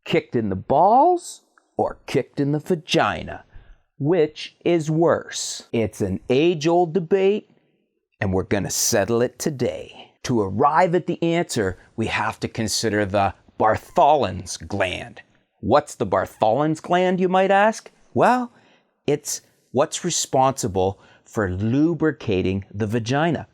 Kicked in the balls or kicked in the vagina? Which is worse? It's an age-old debate, and we're gonna settle it today. To arrive at the answer, we have to consider the Bartholin's gland. What's the Bartholin's gland, you might ask? Well, it's what's responsible for lubricating the vagina.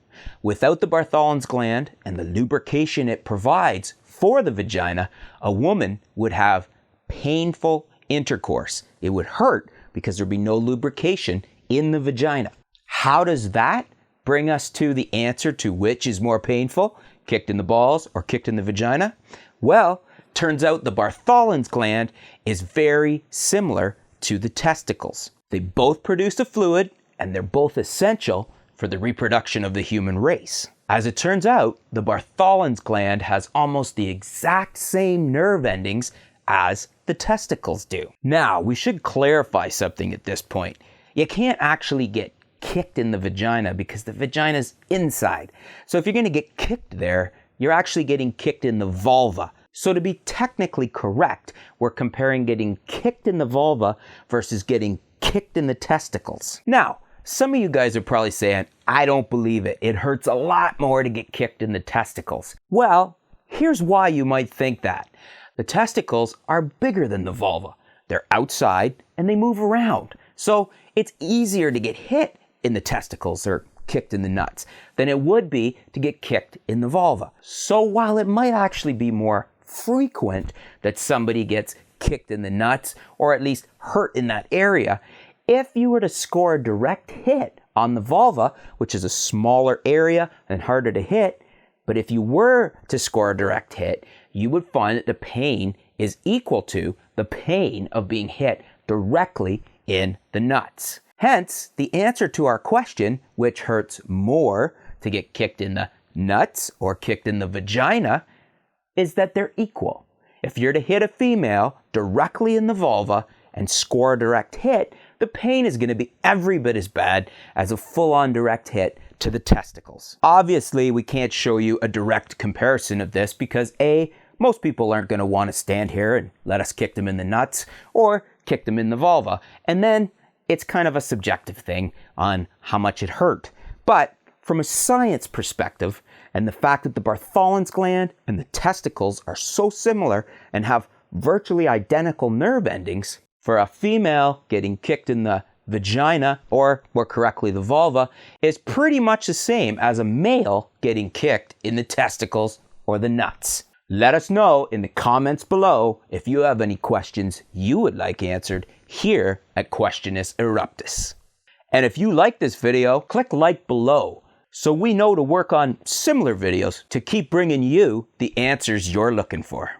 Without the Bartholin's gland and the lubrication it provides for the vagina, a woman would have painful intercourse. It would hurt because there'd be no lubrication in the vagina. How does that bring us to the answer to which is more painful, kicked in the balls or kicked in the vagina? Well, turns out the Bartholin's gland is very similar to the testicles. They both produce a fluid, and they're both essential for the reproduction of the human race. As it turns out, the Bartholin's gland has almost the exact same nerve endings as the testicles do. Now, we should clarify something at this point. You can't actually get kicked in the vagina because the vagina's inside. So if you're going to get kicked there, you're actually getting kicked in the vulva. So to be technically correct, we're comparing getting kicked in the vulva versus getting kicked in the testicles. Now, some of you guys are probably saying, I don't believe it. It hurts a lot more to get kicked in the testicles. Well, here's why you might think that. The testicles are bigger than the vulva. They're outside and they move around. So it's easier to get hit in the testicles or kicked in the nuts than it would be to get kicked in the vulva. So while it might actually be more frequent that somebody gets kicked in the nuts or at least hurt in that area, if you were to score a direct hit on the vulva, which is a smaller area and harder to hit, but if you were to score a direct hit, you would find that the pain is equal to the pain of being hit directly in the nuts. Hence, the answer to our question, which hurts more to get kicked in the nuts or kicked in the vagina, is that they're equal. If you're to hit a female directly in the vulva and score a direct hit, the pain is going to be every bit as bad as a full-on direct hit to the testicles. Obviously, we can't show you a direct comparison of this because A, most people aren't going to want to stand here and let us kick them in the nuts or kick them in the vulva. And then it's kind of a subjective thing on how much it hurt. But from a science perspective, and the fact that the Bartholin's gland and the testicles are so similar and have virtually identical nerve endings, for a female getting kicked in the vagina, or more correctly the vulva, is pretty much the same as a male getting kicked in the testicles or the nuts. Let us know in the comments below if you have any questions you would like answered here at Questionis Eruptus. And if you like this video, click like below so we know to work on similar videos to keep bringing you the answers you're looking for.